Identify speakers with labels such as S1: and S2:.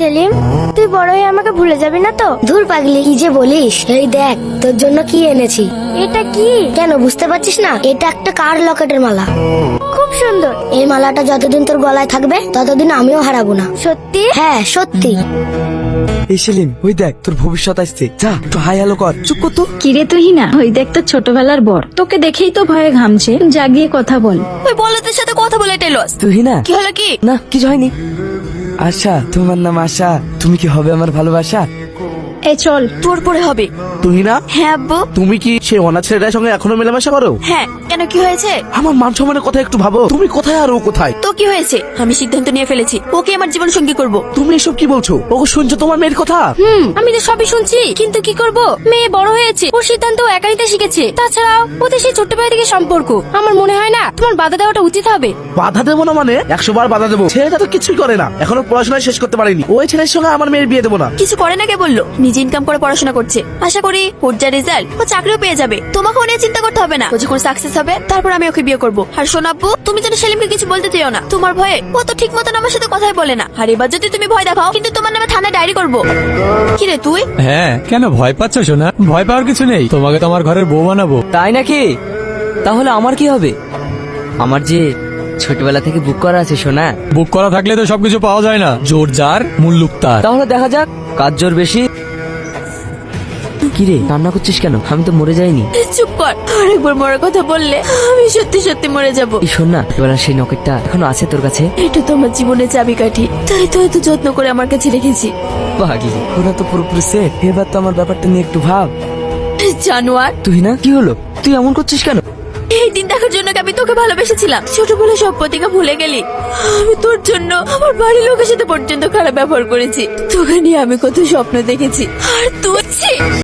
S1: সেলিম, তুই বড় হয়ে আমাকে ভুলে যাবি না তো?
S2: ধুর পাগলি, কি যে বলিস। এই দেখ তোর জন্য কি এনেছি।
S1: এটা কি?
S2: কেন বুঝতে পারছিস না? এটা একটা কার লকেটের মালা।
S1: খুব সুন্দর।
S2: এই মালাটা যতদিন তোর গলায় থাকবে ততদিন আমিও হারাবো না।
S1: সত্যি?
S2: হ্যাঁ সত্যি।
S3: এই সেলিম, ওই দেখ তোর ভবিষ্যৎ আসছে, যা একটু হাই হ্যালো কর। চুপ কর তো।
S4: কিরে তুহিনা, ওই দেখ তোর ছোটবেলার বর তোকে দেখেই তো ভয়ে ঘামছে, যা গিয়ে কথা বল।
S5: ওই বলদের সাথে কথা বলে টেলস।
S3: তুই না
S5: কি হলো কি?
S3: না কিছু হয়নি। আশা, তোমার নাম আশা, তুমি কি হবে আমার ভালোবাসা?
S4: এই চল।
S5: তোর পরে হবে।
S6: তুই না,
S5: হ্যাঁ আব্বু।
S6: তুমি কি সেই অনাথ ছেলেটার সঙ্গে এখনো মেলামেশা করো?
S5: হ্যাঁ, কেন কি হয়েছে?
S6: আমার মান সম্মানের কথা একটু ভাবো। তুমি কোথায় আর ও কোথায়?
S5: তো কি হয়েছে? আমি সিদ্ধান্ত নিয়ে ফেলেছি, ওকে আমার জীবন সঙ্গী করব।
S6: তুমি এসব কি বলছো? ওকে শুনছো তোমার মেয়ের কথা?
S5: আমি তো সবই শুনছি, কিন্তু কি করব? মেয়ে বড় হয়েছে, ওর সিদ্ধান্ত ও একা নিতে শিখেছে। তাছাড়াও ওদের সেই ছোট্টবেলা থেকে সম্পর্ক, আমার মনে হয় না তোমার বাধা দেওয়াটা উচিত হবে।
S6: বাধা দেবো না মানে 100 বার বাধা দেবো। ছেলেটা তো কিছুই করে না, এখনো পড়াশোনা শেষ করতে পারেনি। ওই ছেলের সঙ্গে আমার মেয়ের বিয়ে দেবো না।
S5: কিছু করে না কে বললো? নিজে ইনকাম করে পড়াশোনা করছে, আশা করি ওর যা রেজাল্ট ও চাকরিও পেয়ে যাবে। তোমাকে ও নিয়ে চিন্তা করতে হবে না। ও যখন সাকসেস হবে তারপর আমি ওকে বিয়ে করব। আর শোনাব্বু, তুমি যেন সেলিমকে কিছু বলতে চেও না। তোমার ভয়ে ও তো ঠিক মতন আমার সাথে কথাই বলে না। আর এবার যদি তুমি ভয় দেখাও, কিন্তু তোমার নামে থানায় ডায়েরি করব। কি রে তুই?
S7: হ্যাঁ, কেন ভয় পাচ্ছ সোনা? ভয় পাওয়ার কিছু নেই, তোমাকে তো আমার ঘরের বউ বানাবো।
S8: তাই নাকি? তাহলে আমার কি হবে? আমার যে ছোটবেলা থেকে বুক করা আছে সোনা।
S7: বুক করা থাকলে তো সবকিছু পাওয়া যায় না, জোর যার মুল্লুক তার।
S8: তাহলে দেখা যাক কার জোর বেশি। কিরে কান্না করছিস কেন? আমি তো মরে যাইনি।
S5: চুপ কর, আরেকবার মরার কথা বললে আমি সত্যি সত্যি মরে যাব।
S8: এই শোন না, ছোটবেলার সেই নকেটটা এখনো আছে তোর কাছে?
S5: এটা তো আমার জীবনের চাবিকাঠি, তাই তো এত যত্ন করে আমার কাছে রেখেছি।
S8: পাগলি,
S3: ওরা তো পুরোপুরি সেট। এবার তো আমার ব্যাপারটা নিয়ে একটু ভাব।
S5: জানোয়ার,
S8: তুই না কি হলো? তুই এমন করছিস কেন?
S5: এই দিন দেখার জন্য কি আমি তোকে ভালোবেসেছিলাম? ছোটবেলা সব প্রতিজ্ঞা ভুলে গেলি? আমি তোর জন্য আমার বাড়ির লোকের সাথে পর্যন্ত খারাপ ব্যবহার করেছি। তোকে নিয়ে আমি কত স্বপ্ন দেখেছি, আর তুই